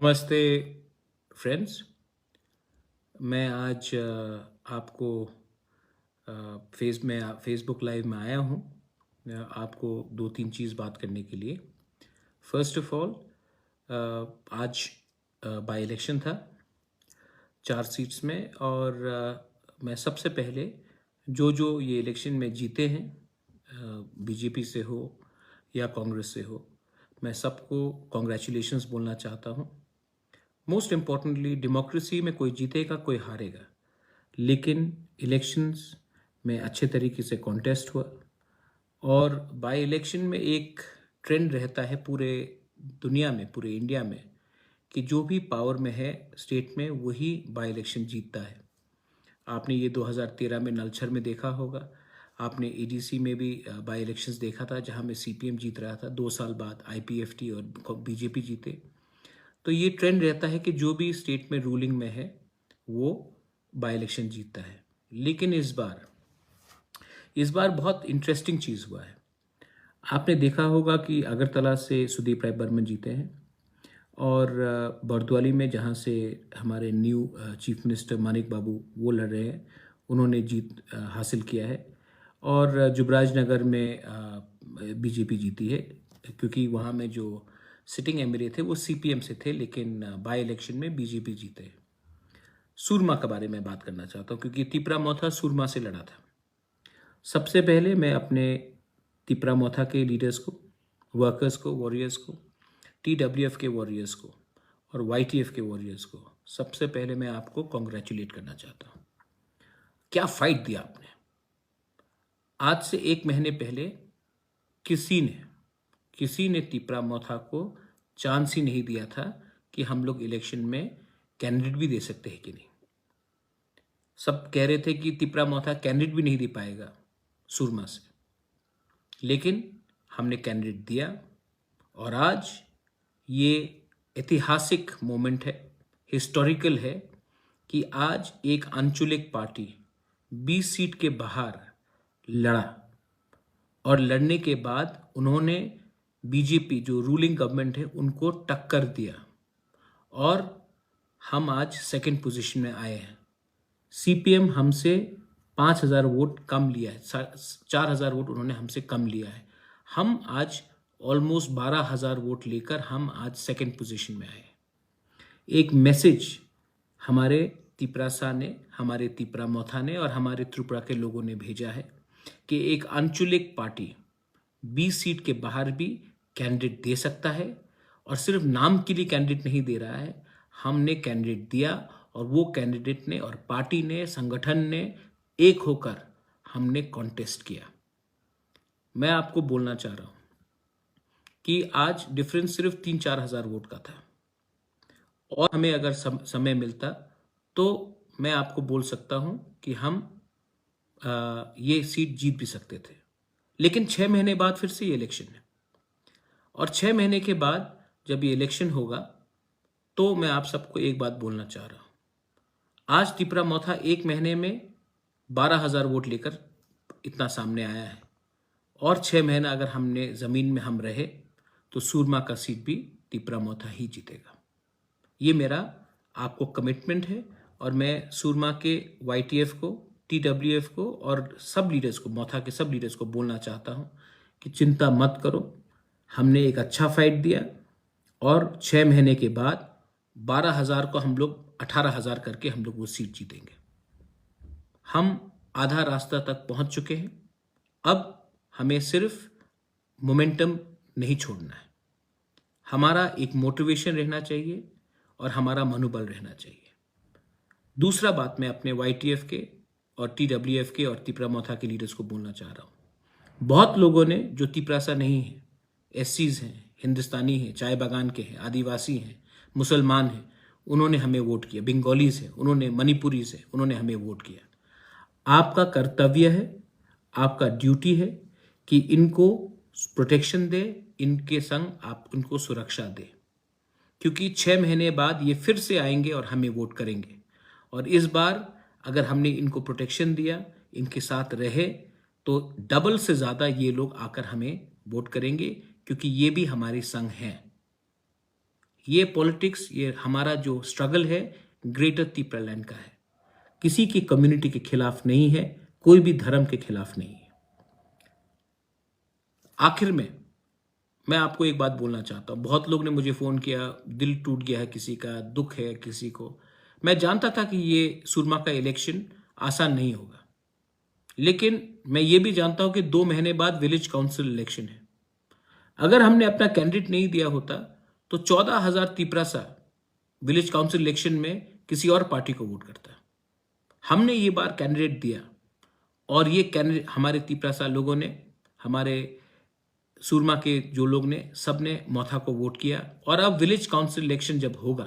नमस्ते फ्रेंड्स। मैं आज आपको फेसबुक लाइव में आया हूँ। आपको दो तीन चीज़ बात करने के लिए। फर्स्ट ऑफ ऑल, आज बाई इलेक्शन था 4 सीट्स में, और मैं सबसे पहले जो ये इलेक्शन में जीते हैं, बीजेपी से हो या कांग्रेस से हो, मैं सबको कॉन्ग्रेचुलेशंस बोलना चाहता हूँ। मोस्ट इम्पॉर्टेंटली, डेमोक्रेसी में कोई जीतेगा कोई हारेगा, लेकिन इलेक्शंस में अच्छे तरीके से कॉन्टेस्ट हुआ। और बाय इलेक्शन में एक ट्रेंड रहता है पूरे दुनिया में, पूरे इंडिया में, कि जो भी पावर में है स्टेट में वही बाय इलेक्शन जीतता है। आपने ये 2013 में नलछर में देखा होगा। आपने एडीसी में भी बाय इलेक्शंस देखा था, जहां में सीपीएम जीत रहा था। 2 साल बाद आईपीएफटी और बीजेपी जीते। तो ये ट्रेंड रहता है कि जो भी स्टेट में रूलिंग में है वो बाय इलेक्शन जीतता है। लेकिन इस बार बहुत इंटरेस्टिंग चीज़ हुआ है। आपने देखा होगा कि अगरतला से सुदीप राय बर्मन जीते हैं, और बरदवाली में जहाँ से हमारे न्यू चीफ मिनिस्टर मानिक बाबू वो लड़ रहे हैं, उन्होंने जीत हासिल किया है। और जुबराज नगर में बीजेपी जीती है, क्योंकि वहाँ में जो सिटिंग एमएलए थे वो सीपीएम से थे, लेकिन बाय इलेक्शन में बीजेपी जीते। सुरमा के बारे में बात करना चाहता हूँ, क्योंकि तिपरा मोथा सुरमा से लड़ा था। सबसे पहले मैं अपने तिपरा मोथा के लीडर्स को, वर्कर्स को, वॉरियर्स को, टीडब्ल्यूएफ के वॉरियर्स को और वाईटीएफ के वॉरियर्स को सबसे पहले मैं आपको कॉन्ग्रेचुलेट करना चाहता हूँ। क्या फाइट दिया आपने। आज से 1 महीने पहले किसी ने तिपरा मोथा को चांस ही नहीं दिया था कि हम लोग इलेक्शन में कैंडिडेट भी दे सकते हैं कि नहीं। सब कह रहे थे कि तिपरा मोथा कैंडिडेट भी नहीं दे पाएगा सुरमा से, लेकिन हमने कैंडिडेट दिया। और आज ये ऐतिहासिक मोमेंट है, हिस्टोरिकल है, कि आज एक अंचुलिक पार्टी 20 सीट के बाहर लड़ा, और लड़ने के बाद उन्होंने बीजेपी जो रूलिंग गवर्नमेंट है उनको टक्कर दिया, और हम आज सेकंड पोजीशन में आए हैं। सीपीएम हमसे 5,000 वोट कम लिया है, 4,000 वोट उन्होंने हमसे कम लिया है। हम आज ऑलमोस्ट 12,000 वोट लेकर हम आज सेकंड पोजीशन में आए। एक मैसेज हमारे तिपरासा ने, हमारे तिपरा मोथा ने और हमारे त्रिपुरा के लोगों ने भेजा है कि एक अंचुलिक पार्टी 20 सीट के बाहर भी कैंडिडेट दे सकता है, और सिर्फ नाम के लिए कैंडिडेट नहीं दे रहा है। हमने कैंडिडेट दिया, और वो कैंडिडेट ने और पार्टी ने, संगठन ने एक होकर हमने कॉन्टेस्ट किया। मैं आपको बोलना चाह रहा हूं कि आज डिफरेंस सिर्फ 3-4 हजार वोट का था, और हमें अगर समय मिलता तो मैं आपको बोल सकता हूं कि हम ये सीट जीत भी सकते थे। लेकिन 6 महीने बाद फिर से ये इलेक्शन है, और 6 महीने के बाद जब ये इलेक्शन होगा तो मैं आप सबको एक बात बोलना चाह रहा हूं। आज तिपरा मोथा 1 महीने में 12,000 वोट लेकर इतना सामने आया है, और 6 महीना अगर हमने जमीन में हम रहे तो सूरमा का सीट भी तिपरा मोथा ही जीतेगा। ये मेरा आपको कमिटमेंट है, और मैं सूरमा के वाईटीएफ को, टीडब्ल्यूएफ को और सब लीडर्स को, मोथा के सब लीडर्स को बोलना चाहता हूं कि चिंता मत करो। हमने एक अच्छा फाइट दिया, और 6 महीने के बाद 12,000 को हम लोग 18,000 करके हम लोग वो सीट जीतेंगे। हम आधा रास्ता तक पहुंच चुके हैं। अब हमें सिर्फ मोमेंटम नहीं छोड़ना है। हमारा एक मोटिवेशन रहना चाहिए और हमारा मनोबल रहना चाहिए। दूसरा बात मैं अपने वाईटीएफ के और टीडब्ल्यूएफ के और तिपरा मोथा के लीडर्स को बोलना चाह रहा हूं। बहुत लोगों ने, जो तिपरासा नहीं है, एससीज हैं, हिंदुस्तानी हैं, चाय बागान के हैं, आदिवासी हैं, मुसलमान हैं, उन्होंने हमें वोट किया। बंगालीज हैं, उन्होंने, मणिपुरीज हैं, उन्होंने हमें वोट किया। आपका कर्तव्य है, आपका ड्यूटी है कि इनको प्रोटेक्शन दे, इनके संग आप उनको सुरक्षा दे, क्योंकि 6 महीने बाद ये फिर से आएंगे और हमें वोट करेंगे। और इस बार अगर हमने इनको प्रोटेक्शन दिया, इनके साथ रहे, तो डबल से ज़्यादा ये लोग आकर हमें वोट करेंगे, क्योंकि ये भी हमारे संग हैं। ये पॉलिटिक्स, ये हमारा जो स्ट्रगल है ग्रेटर तिप्रालैंड का है, किसी की कम्युनिटी के खिलाफ नहीं है, कोई भी धर्म के खिलाफ नहीं है। आखिर में मैं आपको एक बात बोलना चाहता हूं। बहुत लोग ने मुझे फोन किया, दिल टूट गया है किसी का, दुख है किसी को। मैं जानता था कि ये सुरमा का इलेक्शन आसान नहीं होगा, लेकिन मैं ये भी जानता हूं कि 2 महीने बाद विलेज काउंसिल इलेक्शन है। अगर हमने अपना कैंडिडेट नहीं दिया होता तो 14,000 तिपरासा विलेज काउंसिल इलेक्शन में किसी और पार्टी को वोट करता। हमने ये बार कैंडिडेट दिया और ये कैंडिडेट हमारे तिपरासा लोगों ने, हमारे सुरमा के जो लोग ने, सब ने मोथा को वोट किया। और अब विलेज काउंसिल इलेक्शन जब होगा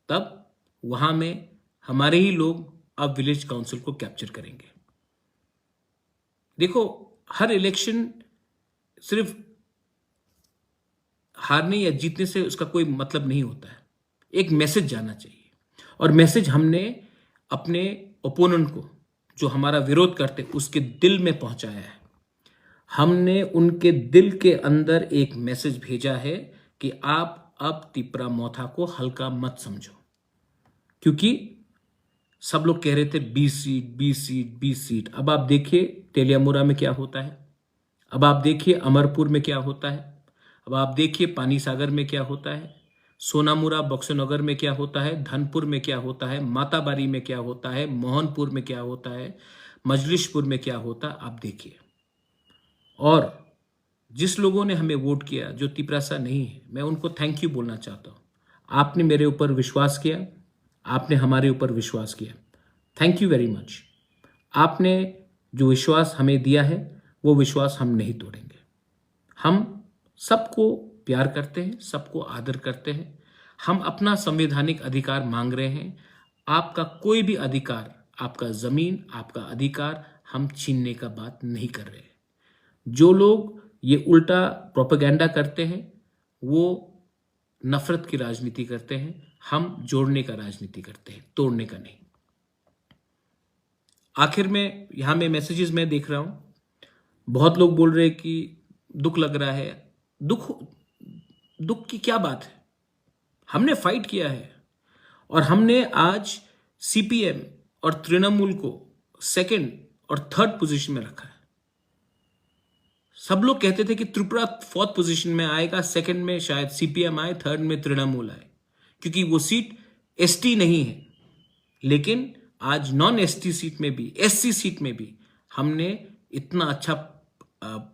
तब वहां में हमारे ही लोग अब विलेज काउंसिल को कैप्चर करेंगे। देखो, हर इलेक्शन सिर्फ हारने या जीतने से उसका कोई मतलब नहीं होता है। एक मैसेज जाना चाहिए, और मैसेज हमने अपने ओपोनेंट को, जो हमारा विरोध करते, उसके दिल में पहुंचाया है। हमने उनके दिल के अंदर एक मैसेज भेजा है कि आप अब तिप्रा मोथा को हल्का मत समझो, क्योंकि सब लोग कह रहे थे 20 सीट 20 सीट 20 सीट। अब आप देखिए तेलियामुरा में क्या होता है, अब आप देखिए अमरपुर में क्या होता है, अब आप देखिए पानी सागर में क्या होता है, सोनामुरा बक्सनगर में क्या होता है, धनपुर में क्या होता है, माताबारी में क्या होता है, मोहनपुर में क्या होता है, मजलिशपुर में क्या होता है, आप देखिए। और जिस लोगों ने हमें वोट किया, जो तिपरासा नहीं है, मैं उनको थैंक यू बोलना चाहता हूँ। आपने मेरे ऊपर विश्वास किया, आपने हमारे ऊपर विश्वास किया, थैंक यू वेरी मच। आपने जो विश्वास हमें दिया है वो विश्वास हम नहीं तोड़ेंगे। हम सबको प्यार करते हैं, सबको आदर करते हैं। हम अपना संवैधानिक अधिकार मांग रहे हैं। आपका कोई भी अधिकार, आपका जमीन, आपका अधिकार हम छीनने का बात नहीं कर रहे हैं। जो लोग ये उल्टा प्रोपेगेंडा करते हैं वो नफरत की राजनीति करते हैं। हम जोड़ने का राजनीति करते हैं, तोड़ने का नहीं। आखिर में यहां में मैसेजेस मैं देख रहा हूं, बहुत लोग बोल रहे हैं कि दुख लग रहा है। दुख की क्या बात है? हमने फाइट किया है और हमने आज सीपीएम और तृणमूल को 2nd और 3rd पोजीशन में रखा है। सब लोग कहते थे कि त्रिपुरा 4th पोजीशन में आएगा, 2nd में शायद सीपीएम आए, 3rd में तृणमूल आए, क्योंकि वो सीट एसटी नहीं है। लेकिन आज नॉन एसटी सीट में भी, एससी सीट में भी हमने इतना अच्छा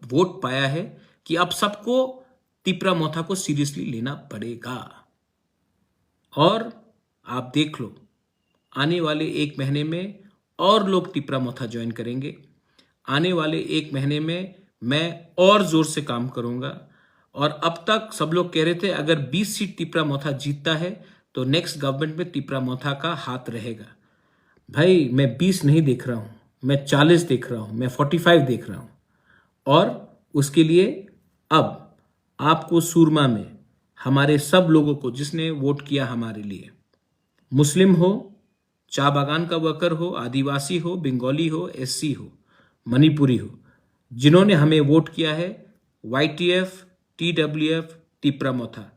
वोट पाया है कि अब सबको तिप्रा मोथा को सीरियसली लेना पड़ेगा। और आप देख लो, आने वाले 1 महीने में और लोग तिप्रा मोथा ज्वाइन करेंगे। आने वाले 1 महीने में मैं और जोर से काम करूंगा। और अब तक सब लोग कह रहे थे अगर 20 सीट तिप्रा मोथा जीतता है तो नेक्स्ट गवर्नमेंट में तिप्रा मोथा का हाथ रहेगा। भाई, मैं 20 नहीं देख रहा हूं, मैं 40 देख रहा हूं, मैं 45 देख रहा हूं। और उसके लिए अब आपको सुरमा में हमारे सब लोगों को, जिसने वोट किया हमारे लिए, मुस्लिम हो, चा बागान का वर्कर हो, आदिवासी हो, बंगाली हो, एससी हो, मणिपुरी हो, जिन्होंने हमें वोट किया है, वाईटीएफ, टीडब्ल्यूएफ, तिप्रा मोथा,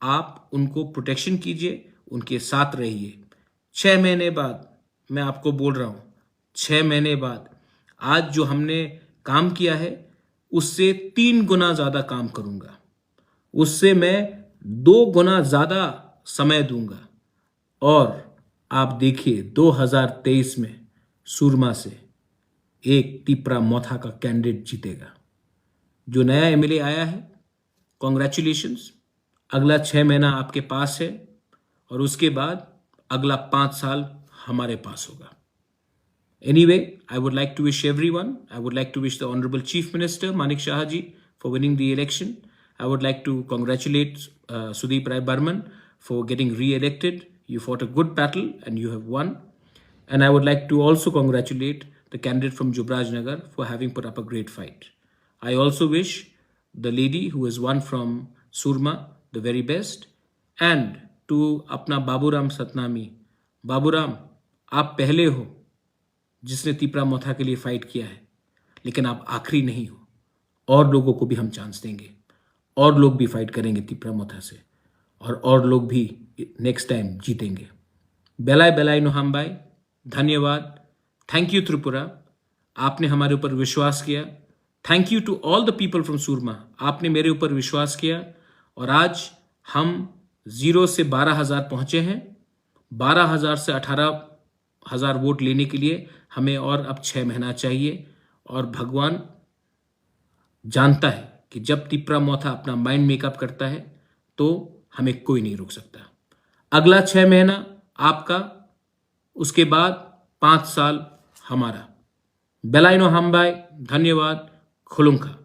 आप उनको प्रोटेक्शन कीजिए, उनके साथ रहिए। 6 महीने बाद मैं आपको बोल रहा हूं, 6 महीने बाद आज जो हमने काम किया है उससे 3 गुना ज्यादा काम करूंगा, उससे मैं 2 गुना ज्यादा समय दूंगा। और आप देखिए 2023 में सुरमा से एक तिप्रा मोथा का कैंडिडेट जीतेगा। जो नया एमएलए आया है, कॉन्ग्रेचुलेशंस। अगला 6 महीना आपके पास है और उसके बाद अगला 5 साल हमारे पास होगा। Anyway, I would like to wish everyone, I would like to wish the Honorable Chief Minister Manik Shah ji for winning the election. I would like to congratulate Sudeep Rai Burman for getting re-elected. You fought a good battle and you have won. And I would like to also congratulate the candidate from Jubraj Nagar for having put up a great fight. I also wish the lady who has won from Surma the very best. And to अपना बाबूराम सतनामी, बाबूराम, आप पहले हो जिसने तिप्रा मोथा के लिए fight किया है, लेकिन आप आखिरी नहीं हो। और लोगों को भी हम चांस देंगे, और लोग भी फाइट करेंगे तिप्रा मोथा से, और लोग भी नेक्स्ट टाइम जीतेंगे। बेलाय बेलाय नो हम भाई, धन्यवाद। थैंक यू त्रिपुरा, आपने हमारे ऊपर विश्वास किया। Thank you to all the people from Soorma, आपने मेरे ऊपर विश्वास किया और आज हम 0 से 12,000 पहुंचे हैं। 12,000 से 18,000 वोट लेने के लिए हमें और अब 6 महीना चाहिए और भगवान जानता है कि जब तिप्रा मोथा अपना माइंड मेकअप करता है तो हमें कोई नहीं रोक सकता। अगला 6 महीना आपका, उसके बाद 5 साल हमारा। बेलाइनो हम भाई, धन्यवाद। खुलुंखा।